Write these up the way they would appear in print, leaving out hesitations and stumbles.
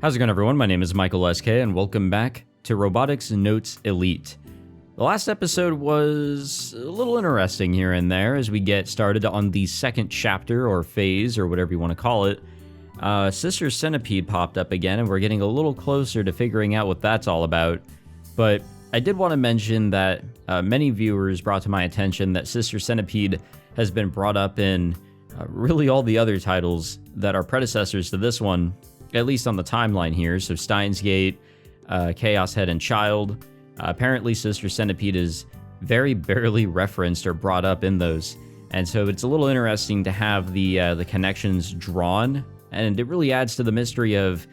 How's it going, everyone? My name is Michael SK, and welcome back to Robotics Notes Elite. The last episode was a little interesting here and there as we get started on the second chapter, or phase, or whatever you want to call it. Sister Centipede popped up again, and we're getting a little closer to figuring out what that's all about. But I did want to mention that many viewers brought to my attention that Sister Centipede has been brought up in really all the other titles that are predecessors to this one, at least on the timeline here. So Steins Gate, Chaos Head and Child. Apparently Sister Centipede is very barely referenced or brought up in those. And so it's a little interesting to have the connections drawn, and it really adds to the mystery of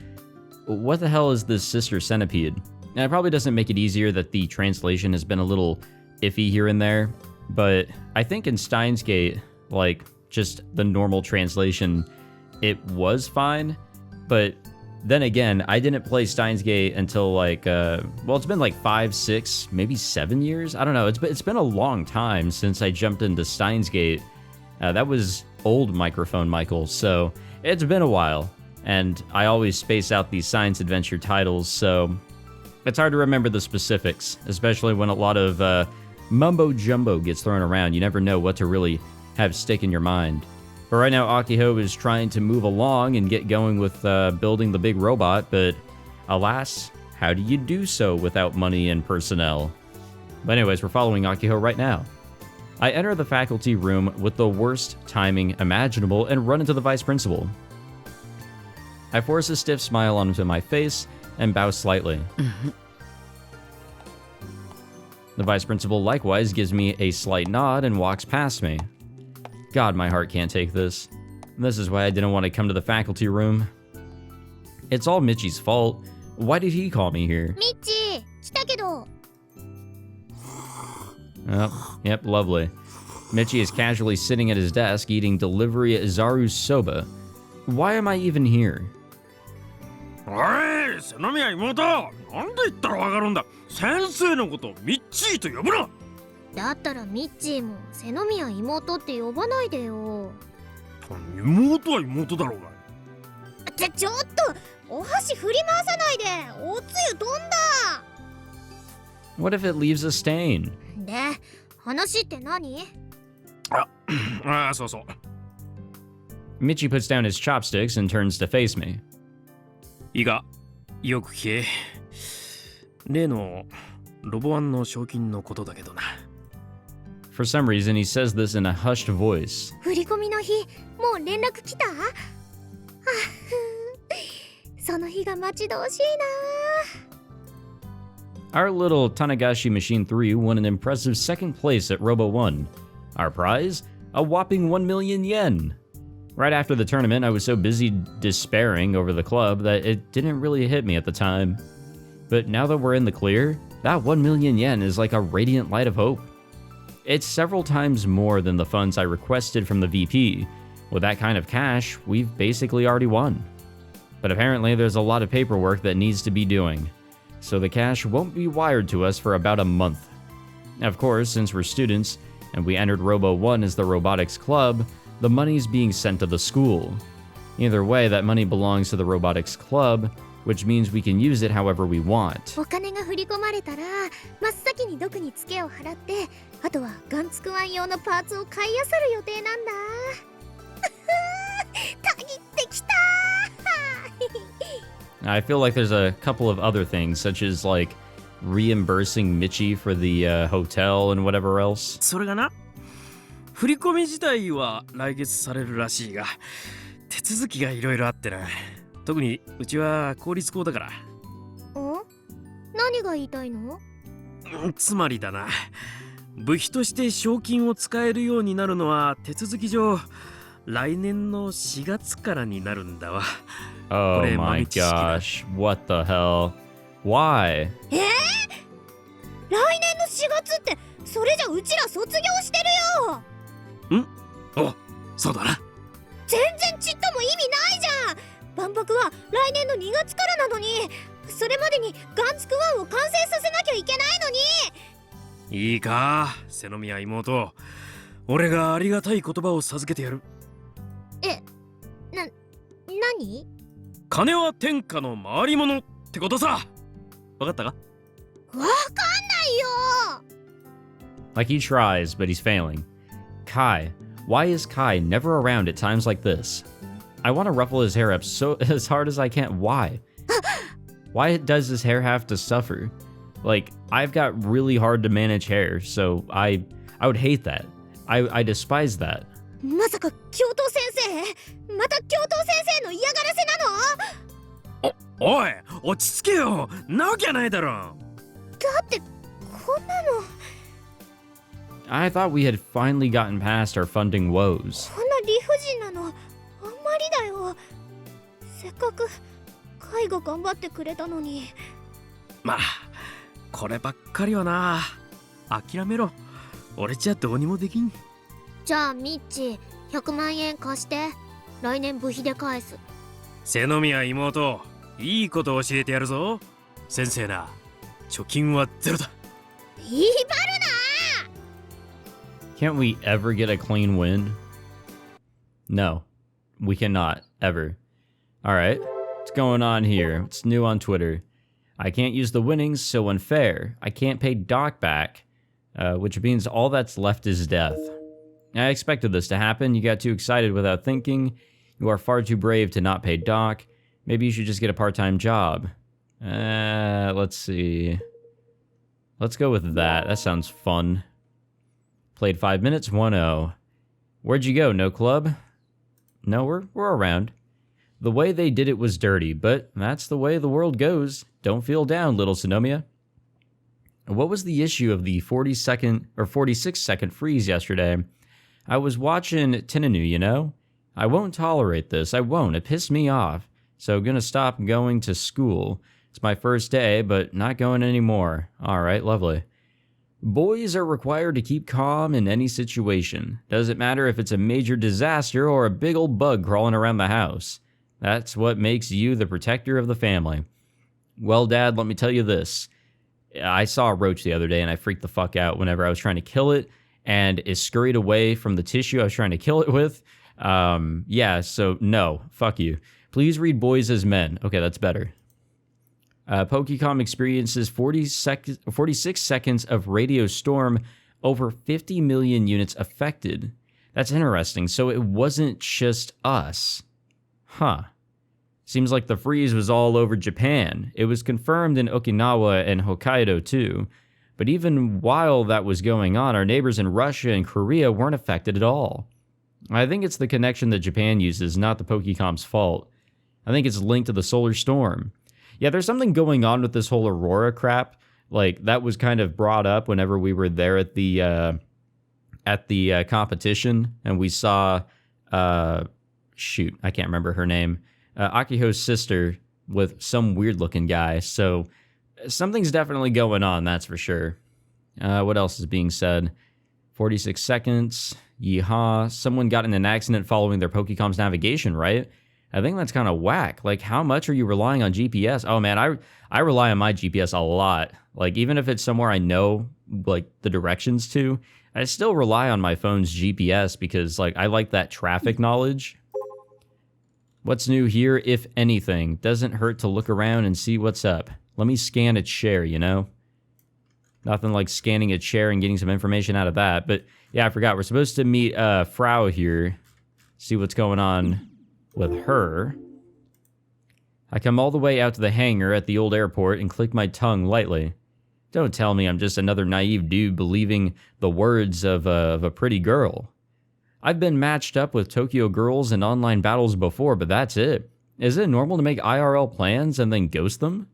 what the hell is this Sister Centipede? And it probably doesn't make it easier that the translation has been a little iffy here and there, but I think in Steins Gate, like just the normal translation, it was fine. But then again, I didn't play Steins Gate until like, well, it's been like 5, 6, maybe 7 years. I don't know. It's been a long time since I jumped into Steins Gate. That was old microphone Michael, so it's been a while. And I always space out these science adventure titles, so it's hard to remember the specifics, especially when a lot of mumbo jumbo gets thrown around. You never know what to really have stick in your mind. But right now, Akiho is trying to move along and get going with building the big robot, but alas, how do you do so without money and personnel? But anyways, we're following Akiho right now. I enter the faculty room with the worst timing imaginable and run into the vice principal. I force a stiff smile onto my face and bow slightly. The vice principal likewise gives me a slight nod and walks past me. God, my heart can't take this. This is why I didn't want to come to the faculty room. It's all Michi's fault. Why did he call me here? Michi, 来たけど. Oh, yep, lovely. Michi is casually sitting at his desk eating delivery at Zaru's soba. Why am I even here? おい、Senomiya妹、なんで言ったらわかるんだ。先生のことミッチーと呼ぶな。だったらミッチーもセノミヤ妹って呼ばないでよ。妹は妹だろうが。ちょっとお箸振り回さないで。おつゆ飛んだ。What if it leaves a stain? で、話って何？そうそう。Michi puts down his chopsticks and turns to face me. いいか、よく聞け。例のロボワンの賞金のことだけどな。For some reason, he says this in a hushed voice. 振り込みの日、もう連絡来た？その日が待ち遠しいな。 Our little Tanegashima Machine 3 won an impressive second place at Robo 1. Our prize? A whopping 1 million yen. Right after the tournament, I was so busy despairing over the club that it didn't really hit me at the time. But now that we're in the clear, that 1 million yen is like a radiant light of hope. It's several times more than the funds I requested from the VP. With that kind of cash, we've basically already won. But apparently there's a lot of paperwork that needs to be doing, so the cash won't be wired to us for about a month. Of course, since we're students, and we entered Robo 1 as the Robotics Club, the money's being sent to the school. Either way, that money belongs to the Robotics Club, which means we can use it however we want. お金が振り込まれたら、真っ先に毒にツケを払って、あとはガンツクワン用のパーツを買い漁る予定なんだ。たぎってきた。I feel like there's a couple of other things, such as like reimbursing Michi for the hotel and whatever else. それがな、振り込み自体は来月されるらしいが、手続きがいろいろあってな。特にうちは公立校だから。何が言いたいの？つまりだな、部費として賞金を使えるようになるのは手続き上来年の4月からになるんだわ。Oh my gosh, what the hell? Why? 来年の4月ってそれじゃうちら卒業してるよ。お、そうだな。全然ちっとも意味ないじゃん。万博は来年の2月からなのに、それまでにガンツクワンを完成させなきゃいけないのに。いいか、セノミヤ妹。俺がありがたい言葉を授けてやる。何？金は天下の回り物ってことさ。わかったか？わかんないよ。 Like he tries, but he's failing. Kai. Why is Kai never around at times like this? I want to ruffle his hair up as hard as I can. Why? Why does his hair have to suffer? Like, I've got really hard to manage hair, so I would hate that. I despise that. まさか教頭先生、また教頭先生の嫌がらせなの？おい、落ち着けよ。なわけないだろ。だってこんなの。 I thought we had finally gotten past our funding woes. こんな理不尽なのあんまりだよ。せっかく介護頑張ってくれたのに。まあ、こればっかりはな。諦めろ。俺じゃどうにもできん。じゃあミッチ、100万円貸して。来年部費で返す。瀬宮妹、いいこと教えてやるぞ。先生な、貯金はゼロだ。威張るな。 Can't we ever get a clean win? No, we cannot, ever. Alright, what's going on here? What's new on Twitter? I can't use the winnings, so unfair. I can't pay Doc back, which means all that's left is death. I expected this to happen. You got too excited without thinking. You are far too brave to not pay Doc. Maybe you should just get a part-time job. Let's see. Let's go with that. That sounds fun. Played 5 minutes, 1-0. Where'd you go, no club? No, we're around. The way they did it was dirty, but that's the way the world goes. Don't feel down, little Senomiya. What was the issue of the 40-second or 46-second freeze yesterday? I was watching Tenenu, you know? I won't tolerate this. I won't. It pissed me off. So gonna stop going to school. It's my first day, but not going anymore. All right, lovely. Boys are required to keep calm in any situation. Doesn't matter if it's a major disaster or a big old bug crawling around the house. That's what makes you the protector of the family. Well, Dad, let me tell you this. I saw a roach the other day and I freaked the fuck out whenever I was trying to kill it, and it scurried away from the tissue I was trying to kill it with. Yeah, so no, fuck you. Please read Boys as Men. Okay, that's better. Pokecom experiences 46 seconds of radio storm, over 50 million units affected. That's interesting. So it wasn't just us. Huh. Seems like the freeze was all over Japan. It was confirmed in Okinawa and Hokkaido too. But even while that was going on, our neighbors in Russia and Korea weren't affected at all. I think it's the connection that Japan uses, not the Pokecom's fault. I think it's linked to the solar storm. Yeah, there's something going on with this whole Aurora crap. Like, that was kind of brought up whenever we were there at the competition, and we saw, shoot, I can't remember her name, Akiho's sister with some weird-looking guy. So something's definitely going on, that's for sure. What else is being said? 46 seconds. Yeehaw. Someone got in an accident following their Pokecom's navigation, right? I think that's kind of whack. Like, how much are you relying on GPS? Oh, man, I rely on my GPS a lot. Like, even if it's somewhere I know, like, the directions to, I still rely on my phone's GPS because, like, I like that traffic knowledge. What's new here, if anything? Doesn't hurt to look around and see what's up. Let me scan a chair, you know? Nothing like scanning a chair and getting some information out of that. But, yeah, I forgot. We're supposed to meet Frau here. See what's going on with her. I come all the way out to the hangar at the old airport and click my tongue lightly. Don't tell me I'm just another naive dude believing the words of a pretty girl. I've been matched up with Tokyo girls in online battles before, but that's it. Is it normal to make IRL plans and then ghost them?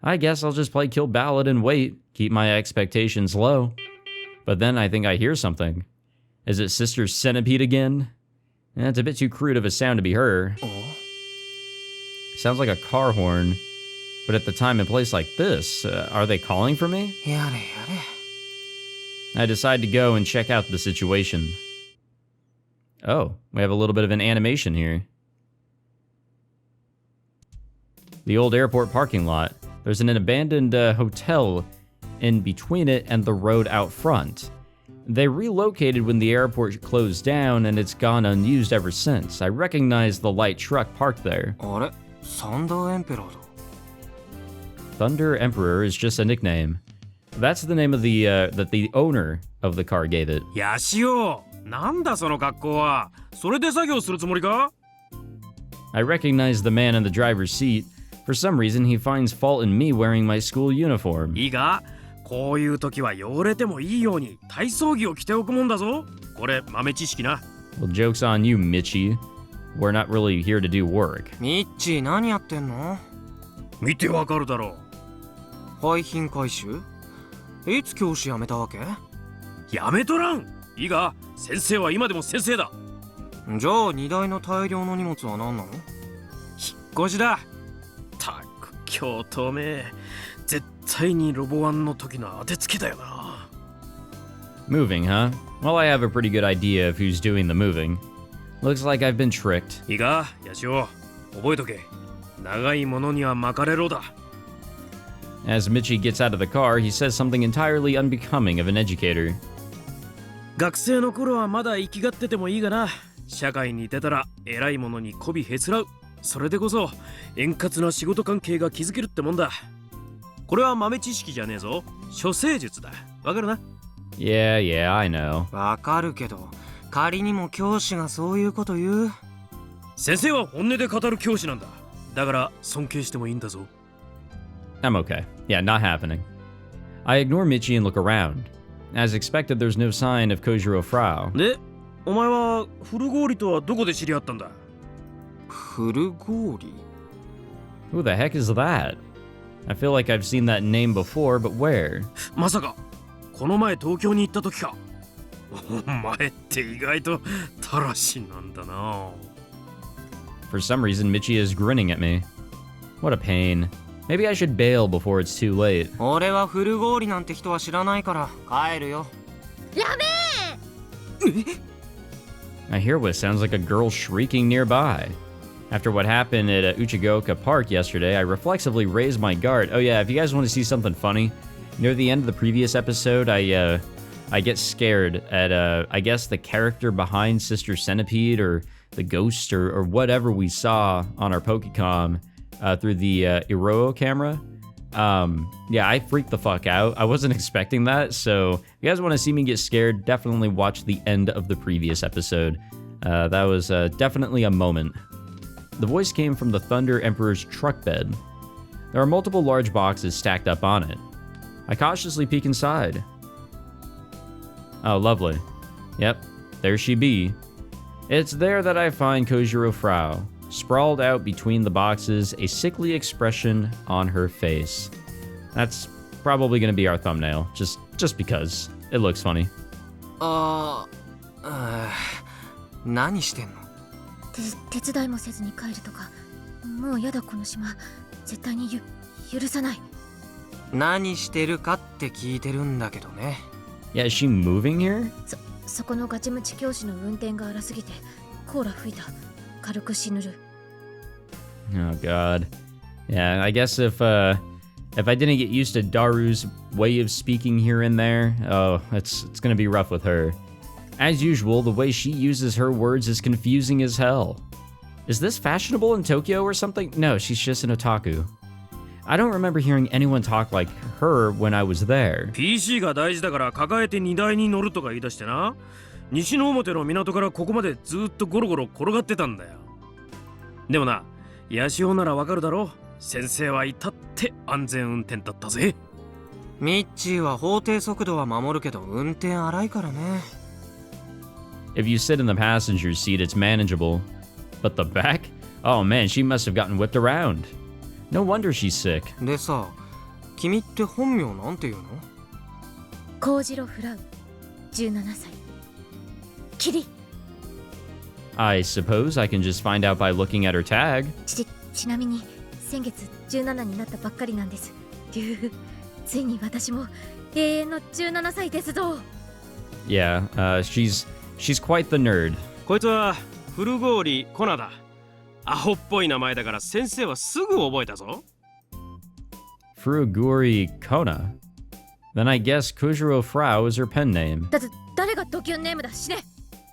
I guess I'll just play Kill Ballad and wait, keep my expectations low. But then I think I hear something. Is it Sister Centipede again? It's a bit too crude of a sound to be her. Sounds like a car horn. But at the time and place like this, are they calling for me? I decide to go and check out the situation. Oh, we have a little bit of an animation here. The old airport parking lot. There's an abandoned hotel in between it and the road out front. They relocated when the airport closed down, and it's gone unused ever since. I recognize the light truck parked there. Thunder Emperor. Thunder Emperor is just a nickname. That's the name of that the owner of the car gave it. ヤシオ、なんだその格好は。それで作業するつもりか？ I recognize the man in the driver's seat. For some reason, he finds fault in me wearing my school uniform. いいか？こういう時は汚れてもいいように体操着を着ておくもんだぞ。これ豆知識な。Well, joke's on you, Michi. We're not really here to do work. ミッチー何やってんの？見てわかるだろう。廃品回収？いつ教師辞めたわけ？やめとらん。いいか？先生は今でも先生だ。じゃあ荷台の大量の荷物は何なの？引っ越しだ。たく京都め。絶対にロボワンの時の当てつけだよな。Moving, huh? Well, I have a pretty good idea of who's doing the moving. Looks like I've been tricked. いいか？ヤシオ、覚えとけ。長いものには巻かれろだ。As Michi gets out of the car, he says something entirely unbecoming of an educator. 学生の頃はまだ生きがっててもいいがな。社会に出たら偉いものに媚びへつらう。それでこそ円滑な仕事関係が築けるってもんだ。これは豆知識じゃねえぞ。処世術だ。わかるな？ Yeah, I know. わかるけど、仮にも教師がそういうこと言う？先生は本音で語る教師なんだ。だから尊敬してもいいんだぞ。I'm okay. Yeah, not happening. I ignore Michi and look around. As expected, there's no sign of Kojiro Frau. で、お前は古氷とはどこで知り合ったんだ？古氷？ Who the heck is that? I feel like I've seen that name before, but where? まさかこの前東京に行った時か。お前って意外とたらしなんだな。For some reason, Michi is grinning at me. What a pain. Maybe I should bail before it's too late. 俺は古氷なんて人は知らないから帰るよ。やべえ！ I hear what sounds like a girl shrieking nearby. After what happened at Uchigoka Park yesterday, I reflexively raised my guard. Oh yeah, if you guys want to see something funny, near the end of the previous episode, I get scared at I guess the character behind Sister Centipede or the ghost or whatever we saw on our Pokecom through the Iroo camera. Yeah, I freaked the fuck out. I wasn't expecting that, so if you guys want to see me get scared, definitely watch the end of the previous episode. That was definitely a moment. The voice came from the Thunder Emperor's truck bed. There are multiple large boxes stacked up on it. I cautiously peek inside. Oh, lovely. Yep, there she be. It's there that I find Kojiro Frau, sprawled out between the boxes, a sickly expression on her face. That's probably gonna be our thumbnail, just because. It looks funny. 何してんの？手伝いもせずに帰るとか、もうやだこの島。絶対に許さない。何してるかって聞いてるんだけどね。Yeah, is she moving here? そこのガチムチ教師の運転が荒すぎてコーラ吹いた。軽く死ぬる。Oh god. Yeah, I guess if I didn't get used to Daru's way of speaking here and there, oh, it's gonna be rough with her. As usual, the way she uses her words is confusing as hell. Is this fashionable in Tokyo or something? No, she's just an otaku. I don't remember hearing anyone talk like her when I was there. PC が大事だから抱えて荷台に乗るとか言い出してな。西の表の港からここまでずっとゴロゴロ転がってたんだよ。でもな、ヤシオならわかるだろ。先生は至って安全運転だったぜ。ミッチーは法定速度は守るけど運転荒いからね。If you sit in the passenger seat, it's manageable. But the back? Oh man, she must have gotten whipped around. No wonder she's sick. でさ、君って本名なんていうの？コウジロフラウ、17歳。キリ。I suppose I can just find out by looking at her tag. ちなみに先月17になったばっかりなんです。ついに私も永遠の17歳ですぞ。Yeah, she's quite the nerd. こいつは古氷コナだ。アホっぽい名前だから先生はすぐ覚えたぞ。Furuguri Kona? Then I guess Kojiro Frau is her pen name. 誰がドキュンネームだしね。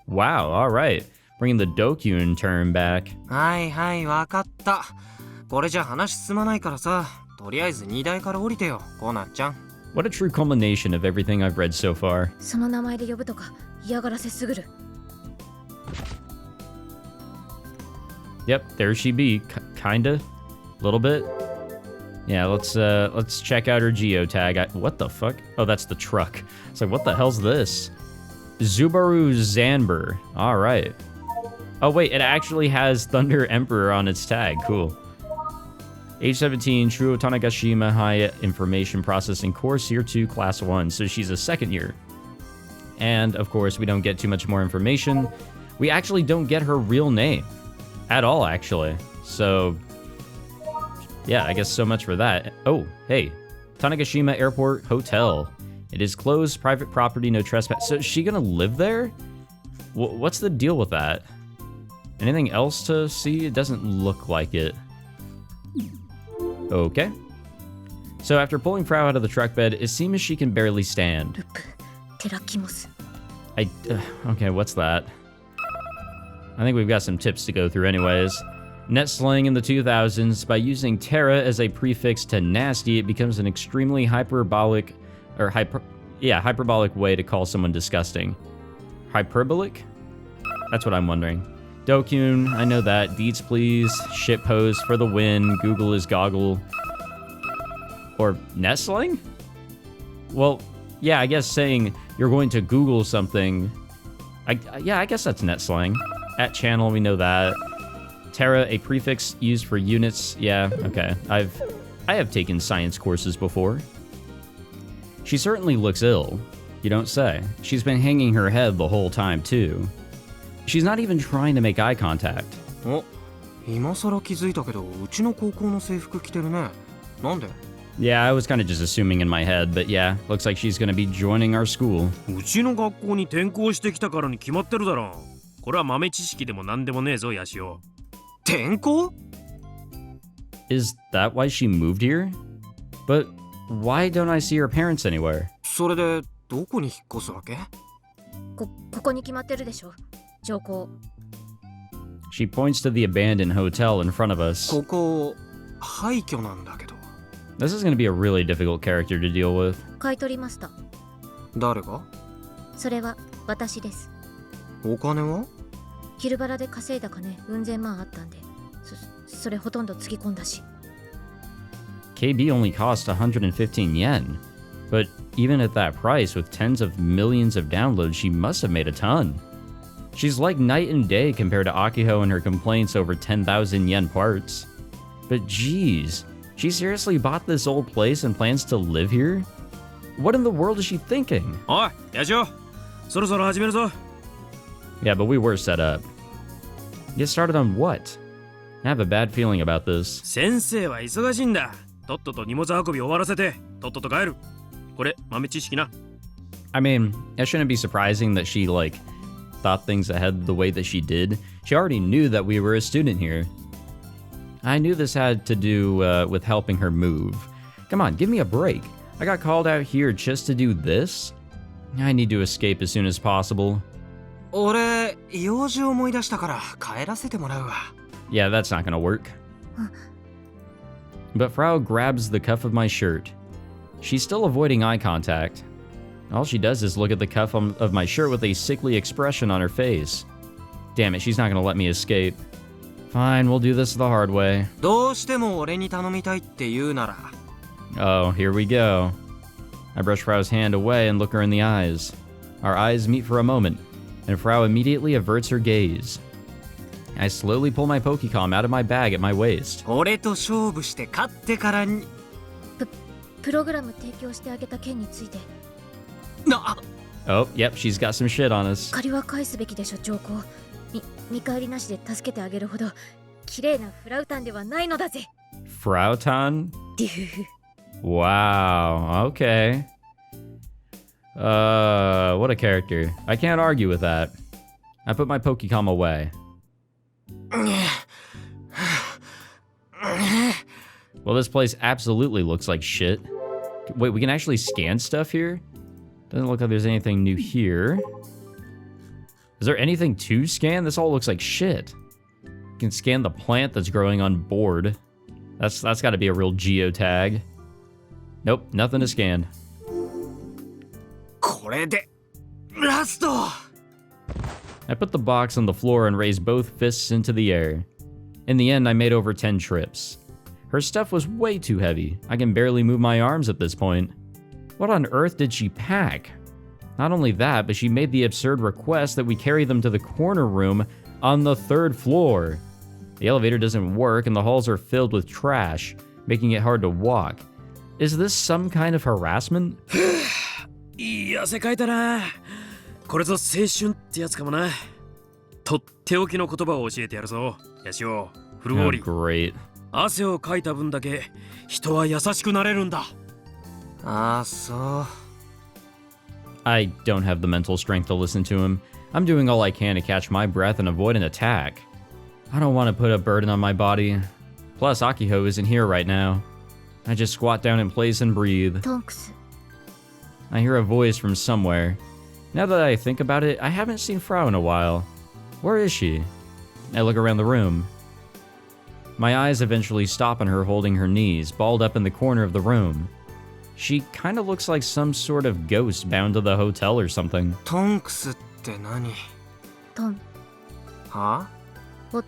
Wow, alright. Bringing the Dokyun term back. はいはい、わかった。これじゃ話進まないからさ、とりあえず荷台から降りてよ、コナンちゃん。 What a true culmination of everything I've read so far. その名前で呼ぶとか嫌がらせすぐる。 Yep, there she be. Kinda, little bit. Yeah, let's check out her geotag. What the fuck? Oh, that's the truck. It's like, what the hell's this? Subaru Zanber. All right. Oh wait, it actually has Thunder Emperor on its tag. Cool. Age 17, true Tanegashima High Information Processing Course, Year 2, Class 1. So she's a second year. And, of course, we don't get too much more information. We actually don't get her real name. At all, actually. So, yeah, I guess so much for that. Oh, hey. Tanegashima Airport Hotel. It is closed, private property, no trespass. So is she gonna live there? What's the deal with that? Anything else to see? It doesn't look like it. Okay. So after pulling Frau out of the truck bed, it seems she can barely stand. Okay, what's that? I think we've got some tips to go through anyways. Net slang in the 2000s, by using Terra as a prefix to nasty, it becomes an extremely hyperbolic way to call someone disgusting. Hyperbolic? That's what I'm wondering. Dokyun, I know that. Deets please. Shitpost for the win. Google is goggle. Or nestling? Well, yeah, I guess saying you're going to Google something. I guess that's net slang. At channel, we know that. Terra, a prefix used for units. Yeah, okay. I have taken science courses before. She certainly looks ill. You don't say. She's been hanging her head the whole time, too. She's not even trying to make eye contact. お、今更気づいたけど、うちの高校の制服着てるね。なんで？ Yeah, I was kind of just assuming in my head, but yeah, looks like she's gonna be joining our school. うちの学校に転校してきたからに決まってるだろ。これは豆知識でもなんでもねえぞ、ヤシオ。転校？ Is that why she moved here? But why don't I see her parents anywhere? それでどこに引っ越すわけ？ここに決まってるでしょ。上皇。 She points to the abandoned hotel in front of us. ここ廃墟なんだけど。 This is going to be a really difficult character to deal with. 買い取りました。誰が？それは私です。お金は？昼バラで稼いだ金、うん千万あったんで、それほとんどつぎ込んだし。KB only cost 115 yen. But even at that price, with tens of millions of downloads, she must have made a ton. She's like night and day compared to Akiho and her complaints over 10,000 yen parts. But geez, she seriously bought this old place and plans to live here? What in the world is she thinking? おい、ヤシオ、そろそろ始めるぞ。 Yeah, but we were set up. Get started on what? I have a bad feeling about this. 先生は忙しいんだ。とっとと荷物運び終わらせて、とっとと帰る。これ、豆知識な。I mean, it shouldn't be surprising that she, thought things ahead the way that she did. She already knew that we were a student here. I knew this had to do with helping her move. Come on, give me a break. I got called out here just to do this? I need to escape as soon as possible. 俺、用事思い出したから帰らせてもらうわ。 Yeah, that's not gonna work. But Frau grabs the cuff of my shirt. She's still avoiding eye contact. All she does is look at the cuff of my shirt with a sickly expression on her face. Damn it, she's not gonna let me escape. Fine, we'll do this the hard way. どうしても俺に頼みたいって言うなら。 Oh, here we go. I brush Frau's hand away and look her in the eyes. Our eyes meet for a moment, and Frau immediately averts her gaze. I slowly pull my Pokecom out of my bag at my waist. 俺と勝負して勝ってからに。プログラム提供してあげた件について。Oh, yep, she's got some shit on us. 借りは返すべきでしょ、上皇。見返りなしで助けてあげるほど綺麗なフラウタンではないのだぜ。Frautan? Wow, okay. What a character. I can't argue with that. I put my Pokecom away. Well, this place absolutely looks like shit. Wait, we can actually scan stuff here? Doesn't look like there's anything new here. Is there anything to scan? This all looks like shit. You can scan the plant that's growing on board. That's got to be a real geotag. Nope, nothing to scan. これでラスト。 I put the box on the floor and raised both fists into the air. In the end, I made over 10 trips. Her stuff was way too heavy. I can barely move my arms at this point. What on earth did she pack? Not only that, but she made the absurd request that we carry them to the corner room on the 3rd floor. The elevator doesn't work and the halls are filled with trash, making it hard to walk. Is this some kind of harassment? いい汗かいたな。これぞ青春ってやつかもな。とっておきの言葉を教えてやるぞ。ヤシオ、フルゴー Oh, リ。 great. 汗をかいた分だけ人は優しくなれるんだ。ああ、そう。 I don't have the mental strength to listen to him. I'm doing all I can to catch my breath and avoid an attack. I don't want to put a burden on my body. Plus, Akiho isn't here right now. I just squat down in place and breathe. トンクス。 I hear a voice from somewhere. Now that I think about it, I haven't seen Frau in a while. Where is she? I look around the room. My eyes eventually stop on her holding her knees, balled up in the corner of the room. She kinda looks like some sort of ghost bound to the hotel or something. トンクスって何？トン、は？ What?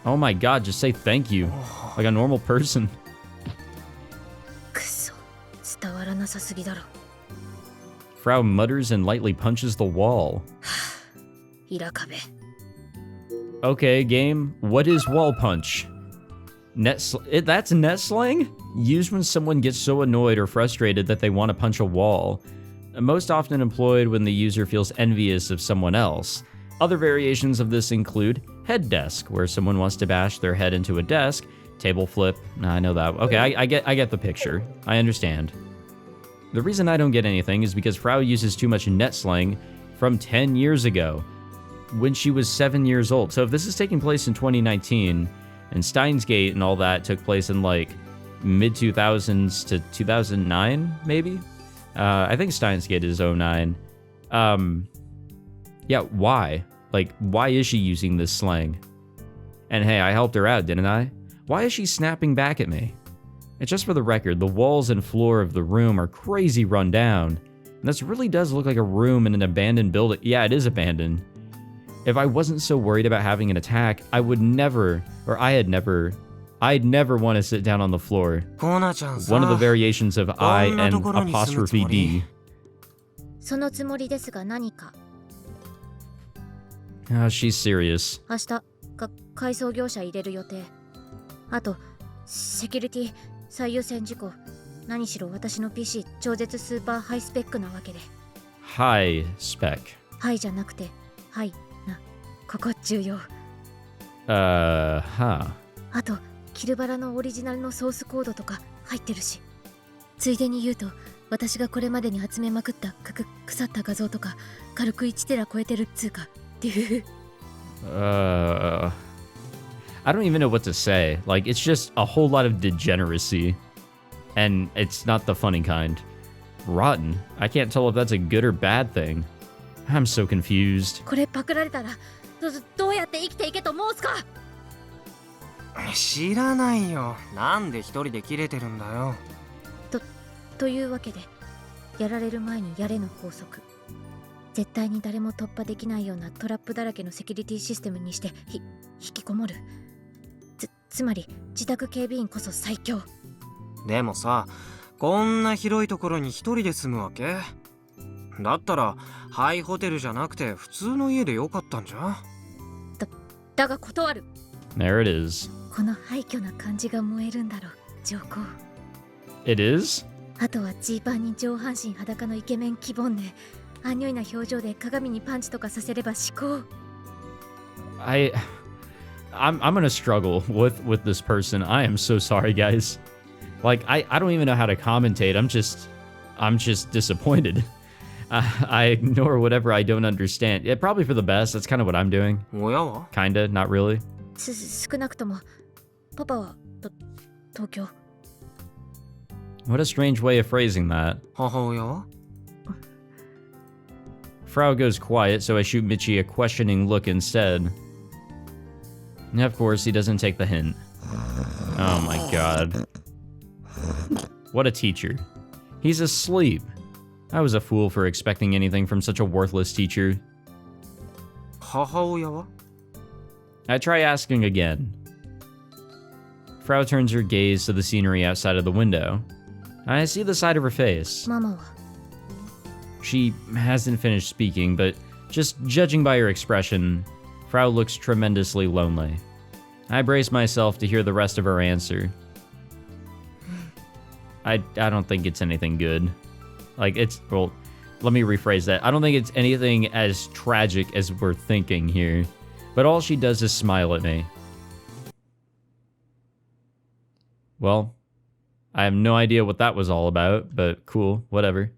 Oh my god, just say thank you. Like a normal person. くそ、伝わらなさすぎだろ。 Frau mutters and lightly punches the wall. 平壁。 Okay, game, what is wall punch? That's net slang? Used when someone gets so annoyed or frustrated that they want to punch a wall. Most often employed when the user feels envious of someone else. Other variations of this include head desk, where someone wants to bash their head into a desk. Table flip, I know that. Okay, I get the picture. I understand. The reason I don't get anything is because Frau uses too much net slang from 10 years ago, when she was 7 years old. So if this is taking place in 2019, and Steins Gate and all that took place in like mid-2000s to 2009, maybe? I think Steins Gate is 09. Yeah, why? Like, why is she using this slang? And hey, I helped her out, didn't I? Why is she snapping back at me? And just for the record, the walls and floor of the room are crazy run down. And this really does look like a room in an abandoned building. Yeah, it is abandoned. If I wasn't so worried about having an attack, I'd never want to sit down on the floor. コーナちゃんさ。 One of the variations of I こんな and ところに住むつもり？ apostrophe D. そのつもりですが何か。 She's serious. 明日、改装業者入れる予定。あと、セキュリティ最優先事項。何しろ私の PC 超絶スーパーハイスペックなわけで。 High spec. はいじゃなくて、はいな。ここ重要。Huh. あと、キルバラのオリジナルのソースコードとか入ってるし。ついでに言うと、私がこれまでに集めまくった腐った画像とか、軽く1テラ超えてるっつうか。っていう。I don't even know what to say. Like, it's just a whole lot of degeneracy. And it's not the funny kind. Rotten. I can't tell if that's a good or bad thing. I'm so confused. これパクられたら、どうやって生きていけと申すか。知らないよ。なんで一人で切れてるんだよ。というわけで、やられる前にやれの法則。絶対に誰も突破できないようなトラップだらけのセキュリティシステムにして引きこもる。つまり自宅警備員こそ最強。でもさ、こんな広いところに一人で住むわけ？だったらハイホテルじゃなくて普通の家でよかったんじゃ？だが断る。 There it is. この廃墟な感じが燃えるんだろう、上皇。 It is? あとはジーパンに上半身裸のイケメンキボンね。アンニョイな表情で鏡にパンチとかさせれば思考。I'm gonna struggle with this person. I am so sorry, guys. Like, I don't even know how to commentate. I'm just disappointed. I ignore whatever I don't understand. Yeah, probably for the best. That's kind of what I'm doing. 親は？ Kinda, not really. 少なくともパパは東京。 What a strange way of phrasing that. 母親は？ Frau goes quiet, so I shoot Michi a questioning look instead. And of course, he doesn't take the hint. Oh my god. What a teacher. He's asleep. I was a fool for expecting anything from such a worthless teacher. 母親は？ I try asking again. Frau turns her gaze to the scenery outside of the window. I see the side of her face. ママは She hasn't finished speaking, but just judging by her expression, Frau looks tremendously lonely. I brace myself to hear the rest of her answer. I don't think it's anything good. Like, well, let me rephrase that. I don't think it's anything as tragic as we're thinking here. But all she does is smile at me. Well, I have no idea what that was all about, but cool, whatever.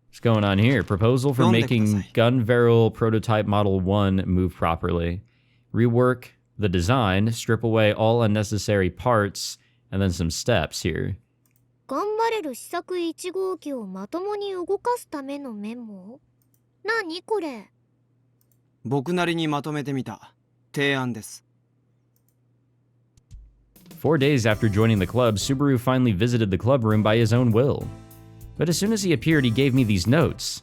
What's going on here? Proposal for making gun barrel prototype model 1 move properly. Rework the design, strip away all unnecessary parts, and then some steps here. 頑張れる試作1号機をまともに動かすためのメモ？何これ？僕なりにまとめてみた提案です。 4 days after joining the club, Subaru finally visited the club room by his own will. But as soon as he appeared, he gave me these notes.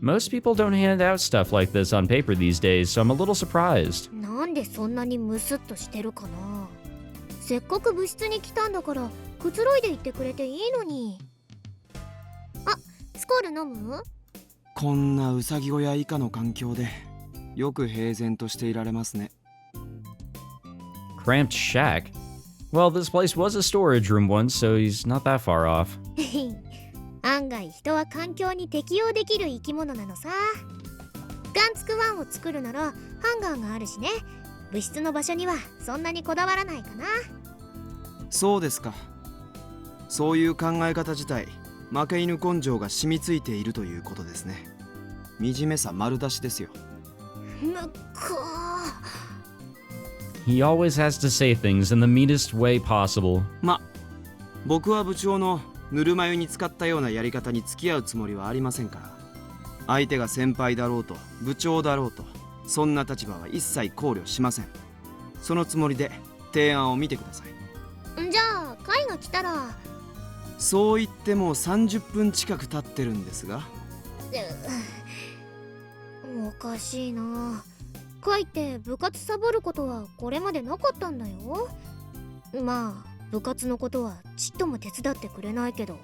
Most people don't hand out stuff like this on paper these days, so I'm a little surprised. なんでそんなにムスッとしてるかな。せっかく部室に来たんだからくつろいでいってくれていいのに。あ、スコール飲む？こんなウサギ小屋以下の環境でよく平然としていられますね。 Cramped shack? Well, this place was a storage room once, so he's not that far off. 案外人は環境に適応できる生き物なのさ。ガンツクワンを作るならハンガーがあるしね。部室の場所にはそんなにこだわらないかな。そうですか。そういう考え方自体負け犬根性が染みついているということですね。惨めさ丸出しですよ。むっこー。 He always has to say things in the meanest way possible. 僕は部長のぬるま湯に使ったようなやり方に付き合うつもりはありませんから。相手が先輩だろうと部長だろうとそんな立場は一切考慮しません。そのつもりで提案を見てください。じゃあ会が来たら。そう言ってもう30分近く経ってるんですが。おかしいな。会って部活サボることはこれまでなかったんだよ。まあ部活のことはちっとも手伝ってくれないけど。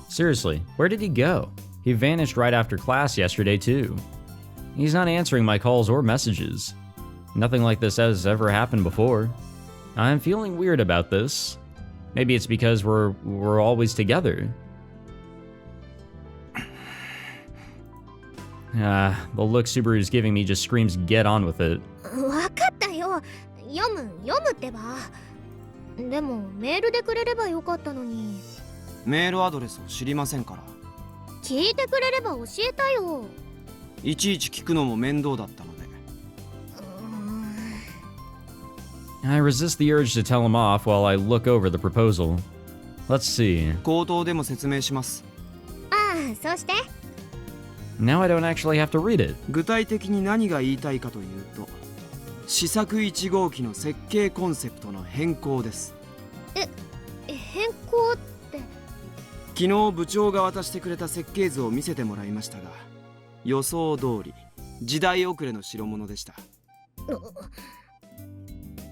Seriously, where did he go? He vanished right after class yesterday too. He's not answering my calls or messages. Nothing like this has ever happened before. I'm feeling weird about this. Maybe it's because we're always together. The look Subaru's giving me just screams get on with it. わかったよ。読むってば。でもメールでくれればよかったのに。メールアドレスを知りませんから。聞いてくれれば教えたよ。いちいち聞くのも面倒だったので。I resist the urge to tell him off while I look over the proposal. Let's see. 口頭でも説明します。ああ、そうして。Now I don't actually have to read it. 具体的に何が言いたいかというと、試作1号機の設計コンセプトの変更です。変更って？昨日部長が渡してくれた設計図を見せてもらいましたが、予想通り時代遅れの代物でした。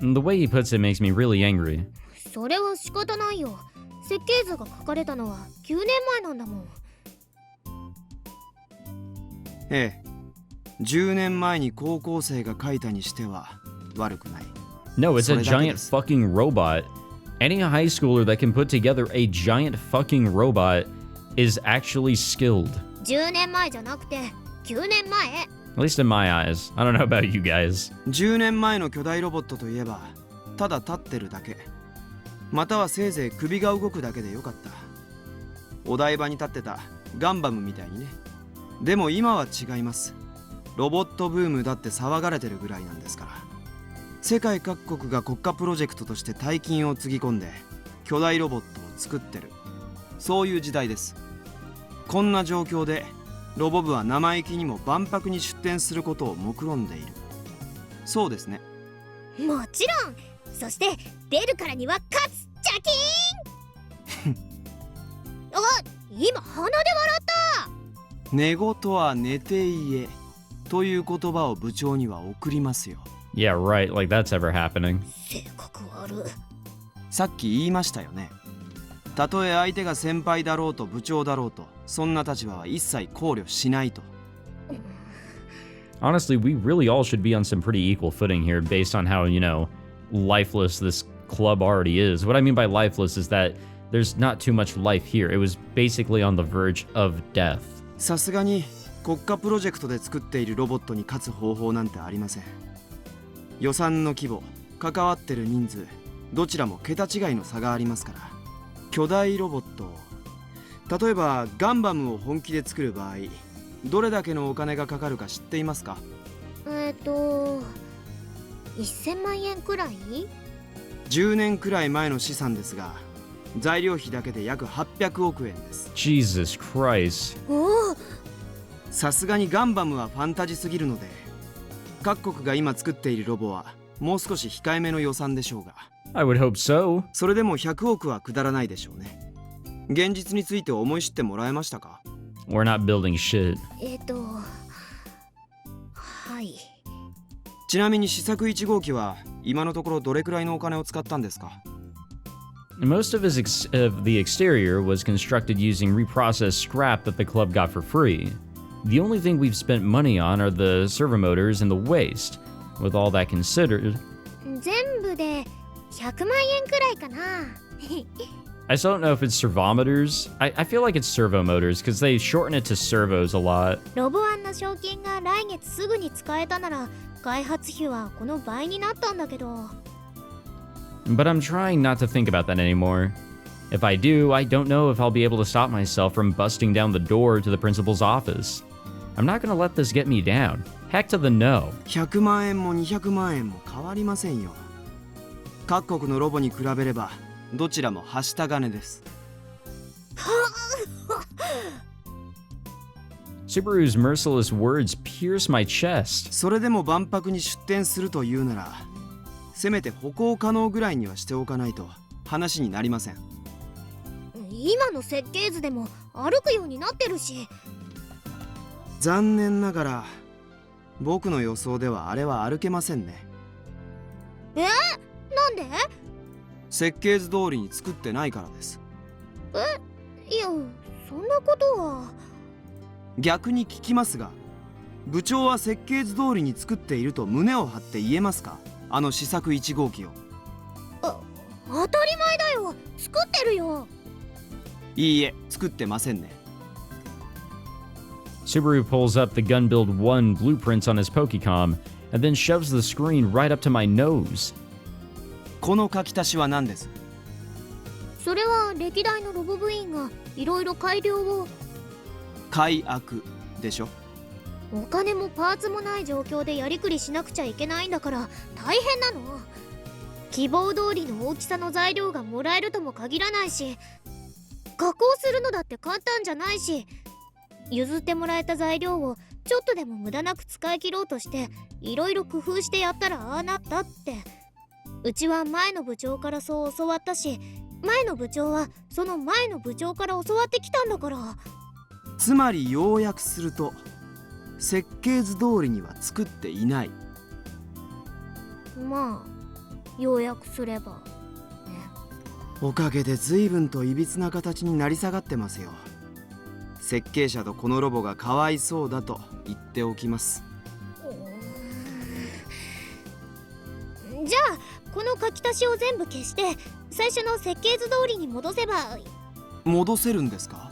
The way he puts it makes me really angry. それは仕方ないよ。設計図が書かれたのは9年前なんだもん。ええ、10年前に高校生が書いたにしては悪くない。No, it's a giant fucking robot. Any high schooler that can put together a giant fucking robot is actually skilled. 10年前じゃなくて9年前。At least in my eyes. I don't know about you guys. 10年前の巨大ロボットといえば、ただ立ってるだけ。またはせいぜい首が動くだけでよかった。お台場に立ってたガンバムみたいにね。でも今は違います。ロボットブームだって騒がれてるぐらいなんですから。世界各国が国家プロジェクトとして大金をつぎ込んで巨大ロボットを作ってる。そういう時代です。こんな状況でロボ部は生意気にも万博に出展することを目論んでいる。そうですね。もちろんそして出るからには勝つチャキーンあ、今鼻で笑った。寝言は寝て言えという言葉を部長には送りますよ。 Yeah, right, like that's ever happening. 性格悪。さっき言いましたよね。たとえ相手が先輩だろうと部長だろうと、そんな立場は一切考慮しないと。 Honestly, we really all should be on some pretty equal footing here based on how, lifeless this club already is. What I mean by lifeless is that there's not too much life here. It was basically on the verge of death. さすがに国家プロジェクトで作っているロボットに勝つ方法なんてありません。予算の規模、関わってる人数、どちらも桁違いの差がありますから。巨大ロボットを、例えばガンバムを本気で作る場合、どれだけのお金がかかるか知っていますか？1000万円くらい？10年くらい前の資産ですが、材料費だけで約800億円です。 Jesus Christ. おお。さすがにガンバムはファンタジすぎるので、各国が今作っているロボはもう少し控えめの予算でしょうが。 I would hope so. それでも100億はくだらないでしょうね。現実について思い知ってもらえましたか？ We're not building shit. はい。ちなみに試作1号機は今のところどれくらいのお金を使ったんですか？ Most of the exterior was constructed using reprocessed scrap that the club got for free. The only thing we've spent money on are the servo motors and the waste. With all that considered, 全部で100万円くらいかな。I still don't know if it's servometers. I feel like it's servo motors because they shorten it to servos a lot. ロボ案の賞金が来月すぐに使えたなら開発費はこの倍になったんだけど。But I'm trying not to think about that anymore. If I do, I don't know if I'll be able to stop myself from busting down the door to the principal's office. I'm not gonna let this get me down. Heck to the no. 100万円も200万円も変わりませんよ。各国のロボに比べればどちらもはした金です。Subaru's merciless words pierce my chest. それでも万博に出展するというなら、せめて歩行可能ぐらいにはしておかないと話になりません。今の設計図でも歩くようになってるし。残念ながら僕の予想ではあれは歩けませんね。なんで？設計図通りに作ってないからです。いや、そんなことは。逆に聞きますが、部長は設計図通りに作っていると胸を張って言えますか？あの試作1号機を。当たり前だよ。作ってるよ。いいえ、作ってませんね。Subaru pulls up the Gun Build 1 blueprints on his Pokecom and then shoves the screen right up to my nose. この書き足しは何です？それは歴代のロボ部員がいろいろ改良を。改悪でしょ。お金もパーツもない状況でやりくりしなくちゃいけないんだから大変なの。希望通りの大きさの材料がもらえるとも限らないし、加工するのだって簡単じゃないし、譲ってもらえた材料をちょっとでも無駄なく使い切ろうとしていろいろ工夫してやったらああなったって。うちは前の部長からそう教わったし、前の部長はその前の部長から教わってきたんだから。つまり要約すると、設計図通りには作っていない。まあ要約すればね。おかげで随分といびつな形になり下がってますよ。設計者とこのロボがかわいそうだと言っておきます。じゃあこの書き足しを全部消して最初の設計図通りに戻せば。戻せるんですか？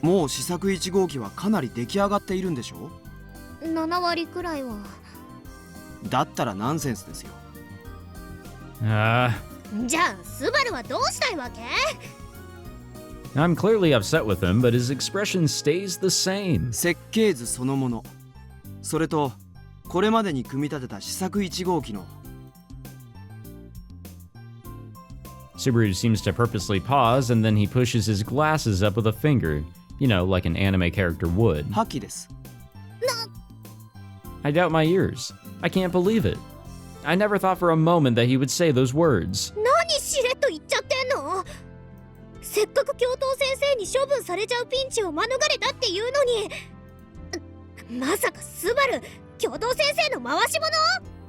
もう試作1号機はかなり出来上がっているんでしょ？7割くらいは。だったらナンセンスですよ。じゃあスバルはどうしたいわけ？ I'm clearly upset with him, but his expression stays the same. 設計図そのもの、それとこれまでに組み立てた試作1号機の。Subaru seems to purposely pause, and then he pushes his glasses up with a finger, like an anime character would. 破棄です。I doubt my ears. I can't believe it. I never thought for a moment that he would say those words. 何しれっと言っちゃってんの。せっかく教頭先生に処分されちゃうピンチを免れたっていうのに、まさかスバル教頭先生の回し者。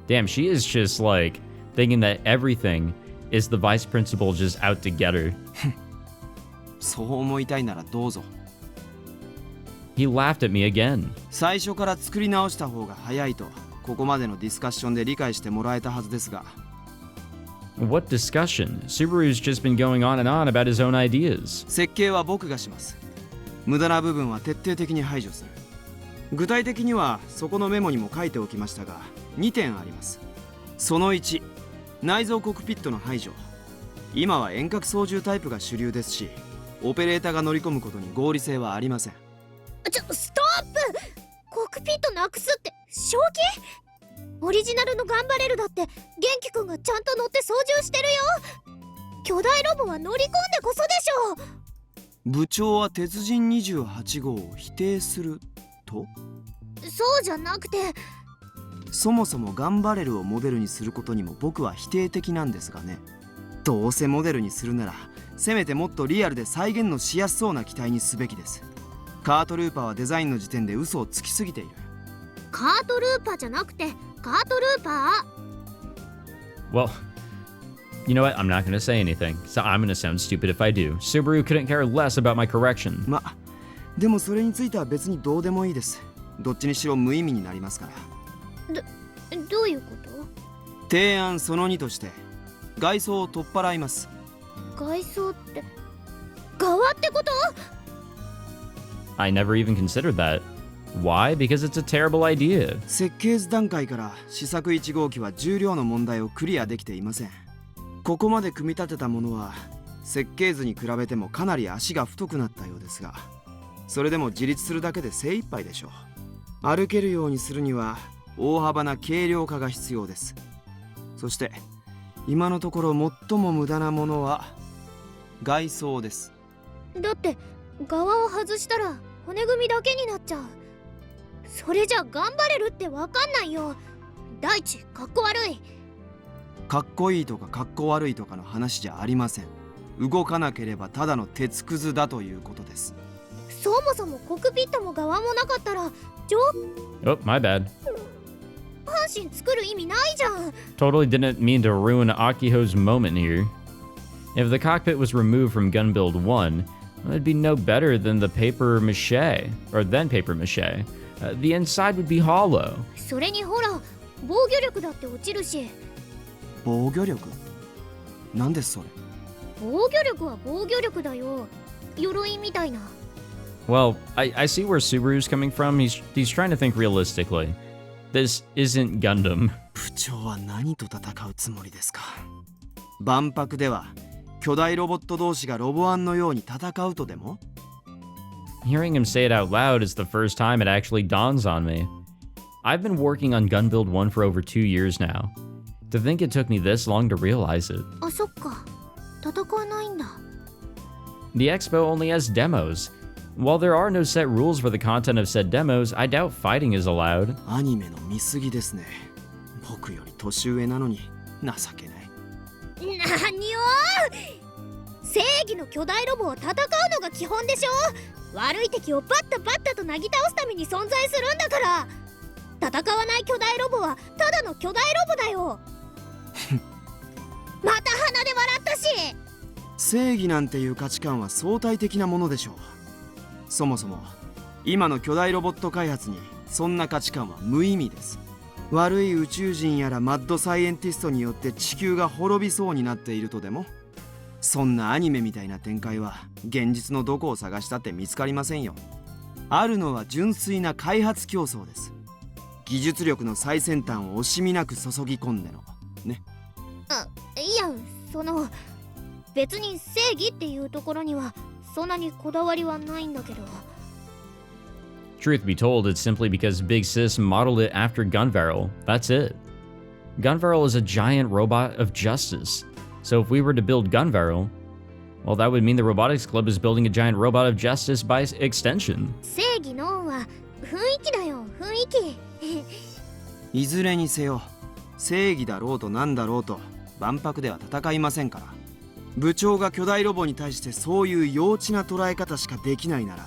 Damn, she is just like thinking that everything is the vice principal just out to get her. そう思いたいならどうぞ。 He laughed at me again. 最初から作り直した方が早いとここまでのディスカッションで理解してもらえたはずですが。 What discussion? Subaru's just been going on and on about his own ideas. 設計は僕がします。無駄な部分は徹底的に排除する。具体的にはそこのメモにも書いておきましたが、2点あります。その1、内蔵コックピットの排除。今は遠隔操縦タイプが主流ですし、オペレーターが乗り込むことに合理性はありません。ストップ。コックピットなくすって正気？オリジナルのガンバレルだって元気くんがちゃんと乗って操縦してるよ。巨大ロボは乗り込んでこそでしょ。部長は鉄人28号を否定すると？そうじゃなくて、そもそもガンバレルをモデルにすることにも僕は否定的なんですがね。どうせモデルにするならせめてもっとリアルで再現のしやすそうな機体にすべきです。カートルーパーはデザインの時点で嘘をつきすぎている。カートルーパーじゃなくてカートルーパー。 Well, you know what? I'm not going to say anything, so I'm going to sound stupid if I do. Subaru couldn't care less about my correction. でもそれについては別にどうでもいいです。どっちにしろ無意味になりますから。どういうこと？提案その2として外装を取っ払います。外装って側ってこと？ I never even considered that. Why? Because it's a terrible idea. 設計図段階から試作1号機は重量の問題をクリアできていません。ここまで組み立てたものは設計図に比べてもかなり足が太くなったようですが、それでも自立するだけで精一杯でしょう。歩けるようにするには大幅な軽量化が必要です。そして今のところ最も無駄なものは外装です。だって側を外したら骨組みだけになっちゃう。それじゃ頑張れるってわかんないよ。大地かっこ悪い。かっこいいとかかっこ悪いとかの話じゃありません。動かなければただの鉄くずだということです。そもそもコックピットも側もなかったらOh, my bad. 半身作る意味ないじゃん。 Totally didn't mean to ruin Akiho's moment here. If the cockpit was removed from Gun Build 1, it'd be no better than the paper mache, or then paper mache. The inside would be hollow. それにほら防御力だって落ちるし。防御力？なんですそれ？防御力は防御力だよ。鎧みたいな。 Well, I see where Subaru's coming from. He's trying to think realistically. This isn't Gundam. 部長は何と戦うつもりですか？万博では巨大ロボット同士がロボアンのように戦うとでも？ Hearing him say it out loud is the first time it actually dawns on me. I've been working on Gun Build 1 for over 2 years now. To think it took me this long to realize it. あ、そっか。戦わないんだ。 The expo only has demos. While there are no set rules for the content of said demos, I doubt fighting is allowed. アニメの見過ぎですね。僕より年上なのに情けない。何を？正義の巨大ロボを戦うのが基本でしょ。悪い敵をバッタバッタとなぎ倒すために存在するんだから。戦わない巨大ロボはただの巨大ロボだよ。また鼻で笑ったし。正義なんていう価値観は相対的なものでしょう。そもそも今の巨大ロボット開発にそんな価値観は無意味です。悪い宇宙人やらマッドサイエンティストによって地球が滅びそうになっているとでも？そんなアニメみたいな展開は現実のどこを探したって見つかりませんよ。あるのは純粋な開発競争です。技術力の最先端を惜しみなく注ぎ込んでのね。いや、別に正義っていうところにはそんなにこだわりはないんだけど。 Truth be told, it's simply because Big Sis modeled it after Gunvarel. That's it. Gunvarel is a giant robot of justice. So if we were to build Gunvarel, well, that would mean the Robotics Club is building a giant robot of justice by extension. 正義のは雰囲気だよ、雰囲気。いずれにせよ正義だろうとなんだろうと万博では戦いませんから。部長が巨大ロボに対してそういう幼稚な捉え方しかできないなら、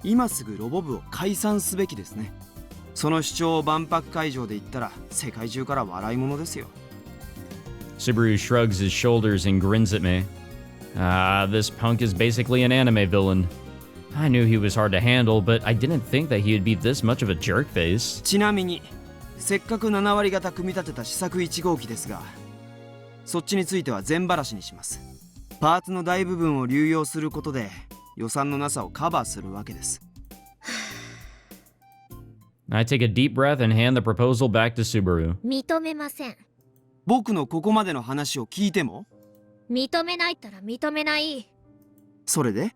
今すぐロボ部を解散すべきですね。その主張を万博会場で言ったら世界中から笑い物ですよ。 Subaru shrugs his shoulders and grins at me. This punk is basically an anime villain. I knew he was hard to handle, but I didn't think that he would be this much of a jerk face. ちなみにせっかく7割型組み立てた試作1号機ですが、そっちについては全ばらしにします。パーツの大部分を流用することで予算のなさをカバーするわけです。I take a deep breath and hand the proposal back to Subaru. 認めません。僕のここまでの話を聞いても、認めないったら認めない。それで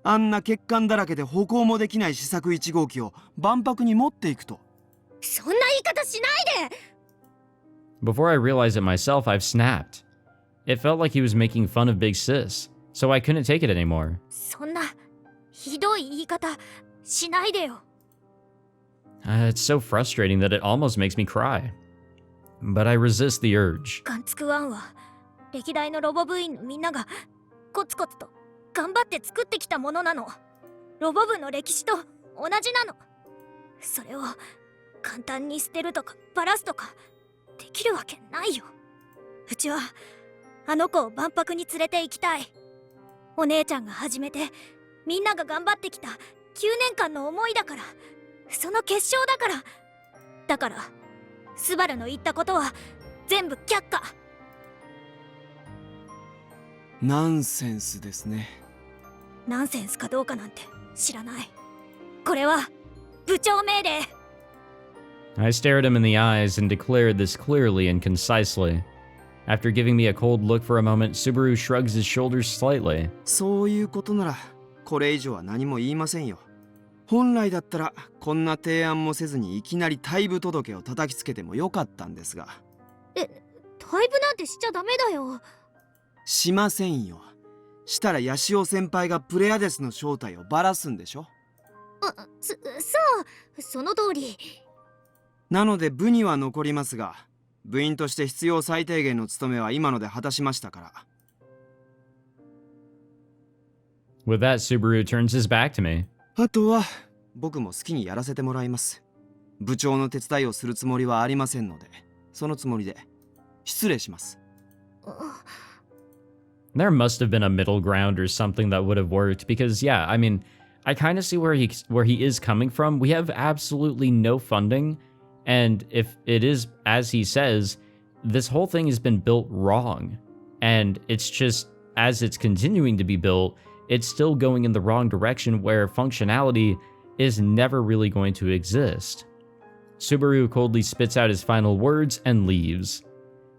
あんな欠陥だらけで歩行もできない試作1号機を万博に持っていくと。そんな言い方しないで。 Before I realized it myself, I've snapped. It felt like he was making fun of Big Sis, so I couldn't take it anymore. そんなひどい言い方しないでよ。It's so frustrating that it almost makes me cry. But I resist the urge. ガンツクワンは歴代のロボ部員のみんながコツコツと頑張って作ってきたものなの。ロボ部の歴史と同じなの。それを簡単に捨てるとかバラすとかできるわけないよ。うちはあの子を万博に連れて行きたい。お姉ちゃんが始めてみんなが頑張ってきた9年間の思いだから、その結晶だから。だからスバルの言ったことは全部却下。ナンセンスですね。ナンセンスかどうかなんて知らない。これは部長命令。 I stared him in the eyes and declared this clearly and concisely. After giving me a cold look for a moment, Subaru shrugs his shoulders slightly. そういうことならこれ以上は何も言いませんよ。本来だったらこんな提案もせずにいきなり退部届を叩きつけてもよかったんですが。退部なんてしちゃダメだよ。しませんよ。したらヤシオ先輩がプレアデスの正体をバラすんでしょ。その通り。なので部には残りますが、部員として必要最低限の務めは今ので果たしましたから。With that, Subaru turns his back to me. あとは僕も好きにやらせてもらいます。部長の手伝いをするつもりはありませんので、そのつもりで失礼します。There must have been a middle ground or something that would have worked because, yeah, I mean, I kind of see where he is coming from. We have absolutely no funding, and if it is as he says, this whole thing has been built wrong, and it's just as it's continuing to be built, it's still going in the wrong direction where functionality is never really going to exist. Subaru coldly spits out his final words and leaves.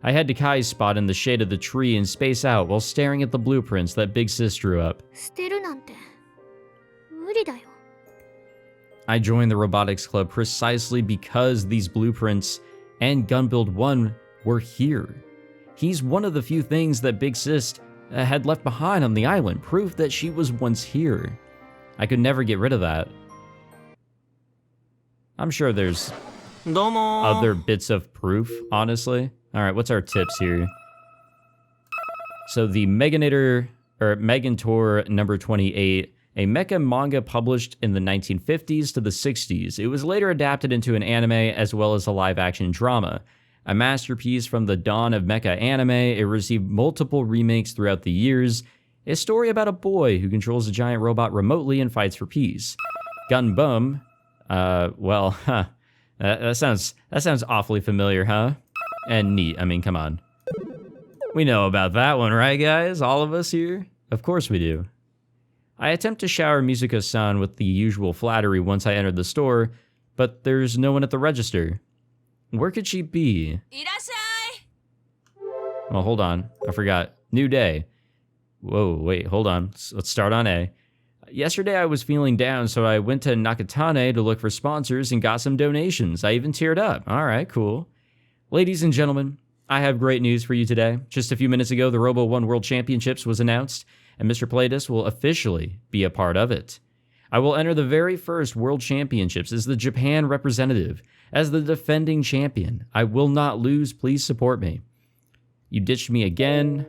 I head to Kai's spot in the shade of the tree and space out while staring at the blueprints that Big Sis drew up. 捨てるなんて無理だよ。 I joined the Robotics Club precisely because these blueprints and Gun Build 1 were here. He's one of the few things that Big Sis had left behind on the island, proof that she was once here. I could never get rid of that. I'm sure there's どうも other bits of proof, honestly. All right, what's our tips here? So the Meganator, or Megantor number 28, a mecha manga published in the 1950s to the 60s. It was later adapted into an anime as well as a live-action drama. A masterpiece from the dawn of mecha anime, it received multiple remakes throughout the years. A story about a boy who controls a giant robot remotely and fights for peace. Gun Bum, well, that sounds awfully familiar, huh? And neat, I mean, come on. We know about that one, right, guys? All of us here? Of course we do. I attempt to shower Mizuka-san with the usual flattery once I enter the store, but there's no one at the register. Where could she be? Well, hold on. I forgot. New day. Whoa, wait, hold on. Let's start on A. Yesterday I was feeling down, so I went to Nakatane to look for sponsors and got some donations. I even teared up. All right, cool. Ladies and gentlemen, I have great news for you today. Just a few minutes ago, the Robo 1 World Championships was announced, and Mr. Playdus will officially be a part of it. I will enter the very first World Championships as the Japan representative, as the defending champion. I will not lose. Please support me. You ditched me again.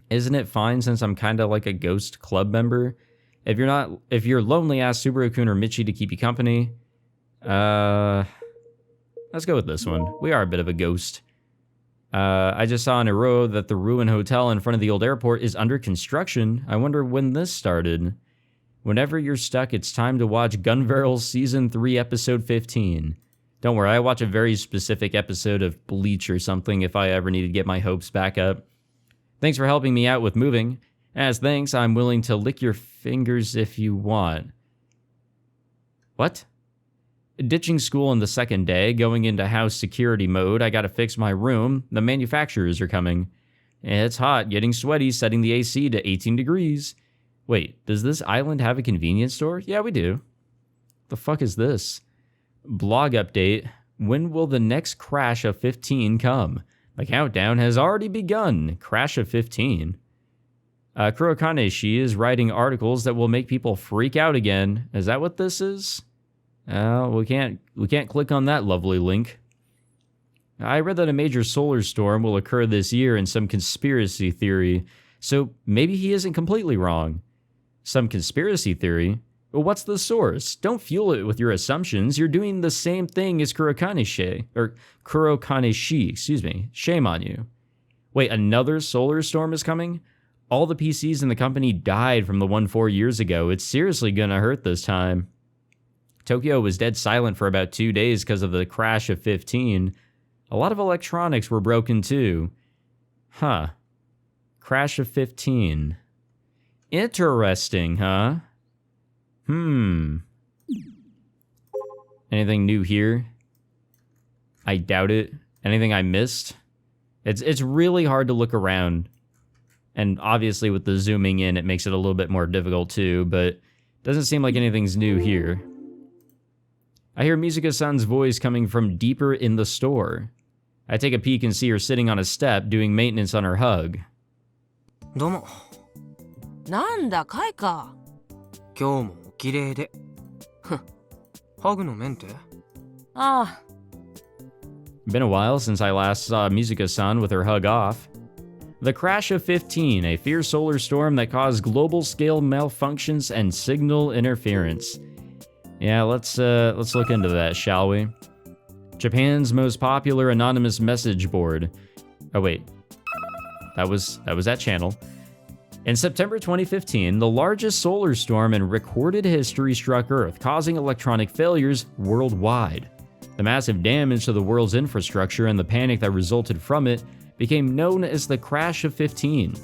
Isn't it fine since I'm kind of like a ghost club member? If you're lonely, ask Subaru-kun or Michi to keep you company. Let's go with this one. We are a bit of a ghost. I just saw in Iro that the Ruin Hotel in front of the old airport is under construction. I wonder when this started. Whenever you're stuck, it's time to watch Gunbarrel Season 3, Episode 15. Don't worry, I watch a very specific episode of Bleach or something if I ever need to get my hopes back up. Thanks for helping me out with moving. As thanks, I'm willing to lick your fingers if you want. What? Ditching school on the second day, going into house security mode. I gotta fix my room. The manufacturers are coming. It's hot, getting sweaty, setting the AC to 18 degrees. Wait, does this island have a convenience store? Yeah, we do. The fuck is this? Blog update. When will the next Crash of 15 come? The countdown has already begun. Crash of 15. Kurokaneshi is writing articles that will make people freak out again. Is that what this is? We can't click on that lovely link. I read that a major solar storm will occur this year in some conspiracy theory, so maybe he isn't completely wrong. Some conspiracy theory? Well, what's the source? Don't fuel it with your assumptions. You're doing the same thing as Kurokaneshi, excuse me. Shame on you. Wait, another solar storm is coming? All the PCs in the company died from the one 4 years ago. It's seriously gonna hurt this time. Tokyo was dead silent for about 2 days because of the crash of 15. A lot of electronics were broken too. Huh. Crash of 15. Interesting, huh? Anything new here? I doubt it. Anything I missed? It's really hard to look around. And obviously with the zooming in, it makes it a little bit more difficult too, but doesn't seem like anything's new here. I hear Mizuka-san's voice coming from deeper in the store. I take a peek and see her sitting on a step doing maintenance on her hug. どうも。なんだ、カイか。今日もお綺麗で。ハグのメンテ？ああ。 Been a while since I last saw Mizuka-san with her hug off. The crash of 15, a fierce solar storm that caused global-scale malfunctions and signal interference. Yeah, let's look into that, shall we? Japan's most popular anonymous message board. Oh wait, that was that channel. In September 2015, the largest solar storm in recorded history struck Earth, causing electronic failures worldwide. The massive damage to the world's infrastructure and the panic that resulted from it became known as the Crash of 15.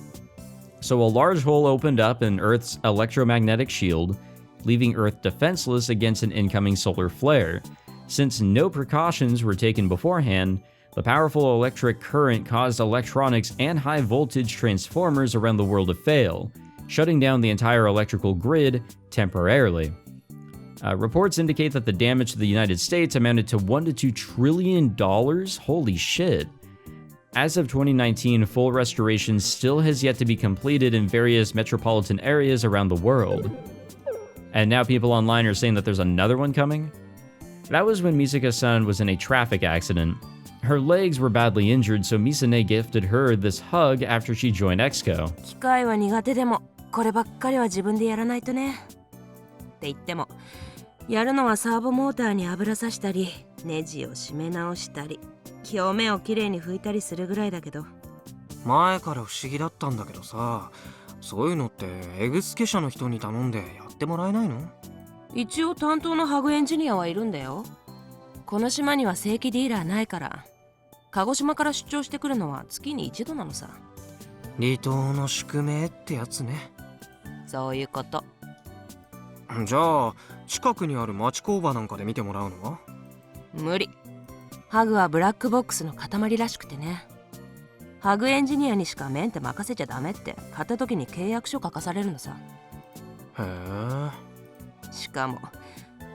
So a large hole opened up in Earth's electromagnetic shield, leaving Earth defenseless against an incoming solar flare. Since no precautions were taken beforehand, the powerful electric current caused electronics and high-voltage transformers around the world to fail, shutting down the entire electrical grid temporarily. Reports indicate that the damage to the United States amounted to $1 to $2 trillion. Holy shit. As of 2019, full restoration still has yet to be completed in various metropolitan areas around the world. And now people online are saying that there's another one coming? That was when Mizuka-san was in a traffic accident. Her legs were badly injured, so Misane gifted her this hug after she joined EXCO. 機械は苦手でも、こればっかりは自分でやらないとね。って言っても、やるのはサーボモーターに油さしたり、ネジを締め直したり、表面をきれいに拭いたりするぐらいだけど。前から不思議だったんだけどさ、そういうのってエグスケ社の人に頼んでやってもらえないの？一応担当のハグエンジニアはいるんだよ。この島には正規ディーラーないから、鹿児島から出張してくるのは月に一度なのさ。離島の宿命ってやつね。そういうこと。じゃあ近くにある町工場なんかで見てもらうのは？無理。ハグはブラックボックスの塊らしくてね。ハグエンジニアにしかメンテ任せちゃダメって買った時に契約書書かされるのさ。へえ。しかも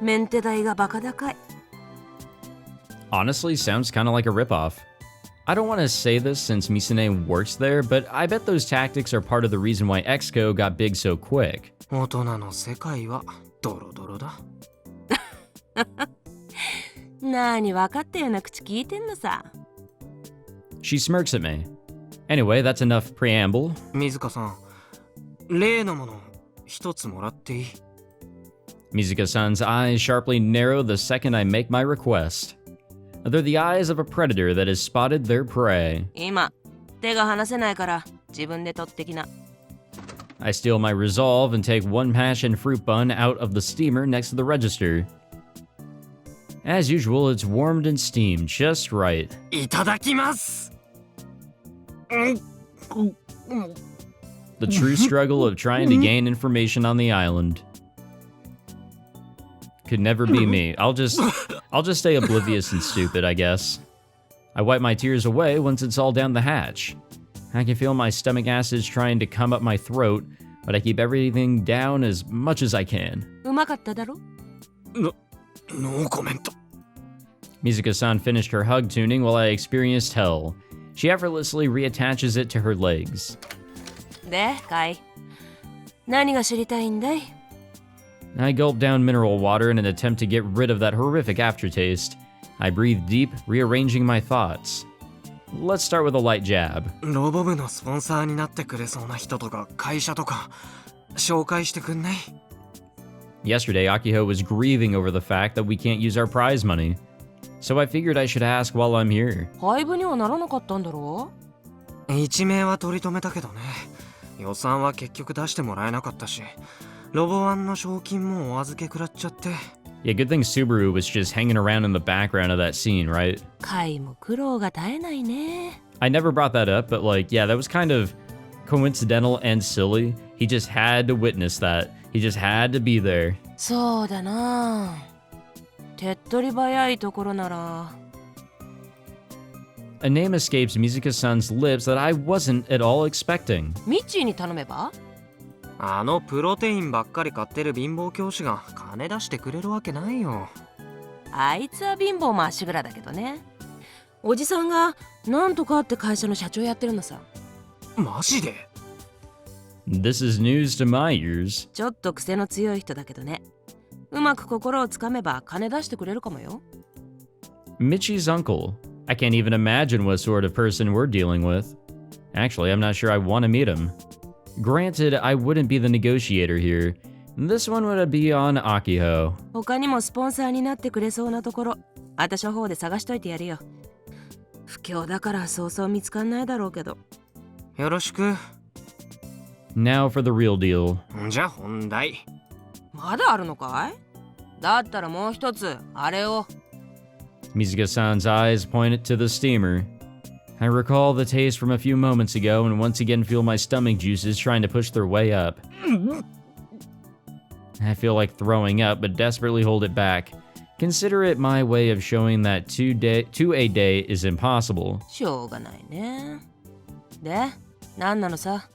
メンテ代がバカ高い。Honestly, sounds kind of like a ripoff. I don't want to say this since Misane works there, but I bet those tactics are part of the reason why EXCO got big so quick. 大人の世界はドロドロだ。なに分かったような口聞いてんのさ。She smirks at me. Anyway, that's enough preamble. 水香さん、例のもの一つもらっていい？ Mizuka-san's eyes sharply narrow the second I make my request. They're the eyes of a predator that has spotted their prey. 今、手が離せないから自分で取ってきな。I steal my resolve and take one passion fruit bun out of the steamer next to the register. As usual, it's warmed and steamed just right. いただきます。The true struggle of trying to gain information on the island. Could never be me. I'll just stay oblivious and stupid, I guess. I wipe my tears away once it's all down the hatch. I can feel my stomach acids trying to come up my throat, but I keep everything down as much as I can. うまかっただろ？ノーコメント。Mizuka-san finished her hug tuning while I experienced hell. She effortlessly reattaches it to her legs. で、カイ。何が知りたいんだい？ I gulp down mineral water in an attempt to get rid of that horrific aftertaste. I breathe deep, rearranging my thoughts. Let's start with a light jab. ロボ部のスポンサーになってくれそうな人とか会社とか紹介してくんない？ Yesterday, Akiho was grieving over the fact that we can't use our prize money. So I figured I should ask while I'm here. 廃部にはならなかったんだろう？一命は取り留めたけどね。予算は結局出してもらえなかったし、ロボワンの賞金もお預け食らっちゃって。Yeah, good thing Subaru was just hanging around in the background of that scene, right? カイも苦労が絶えないね。I never brought that up, but like, yeah, that was kind of coincidental and silly. He just had to witness that. He just had to be there. そうだな。手っ取り早いところなら。A name escapes Mizuka-san's lips that I wasn't at all expecting. ミッチーに頼めば？あのプロテインばっかり買ってる貧乏教師が金出してくれるわけないよ。あいつは貧乏まっしぐらだけどね。おじさんがなんとかって会社の社長やってるのさ。マジで？ This is news to my ears. ちょっと癖の強い人だけどね。うまく心をつかめば金出してくれるかもよ。Michi's uncle. I can't even imagine what sort of person we're dealing with. Actually, I'm not sure I want to meet him. Granted, I wouldn't be the negotiator here. This one would be on Akiho. 他にもスポンサーになってくれそうなところ、私の方で探しといてやるよ。不況だからそうそう見つかんないだろうけど。よろしく。Now for the real deal. じゃあ本題。まだあるのかい？だったらもう一つ、あれを。Mizuka-san's eyes pointed to the steamer. I recall the taste from a few moments ago and once again feel my stomach juices trying to push their way up. I feel like throwing up, but desperately hold it back. Consider it my way of showing that two a day is impossible. しょうがないね。で、何なのさ？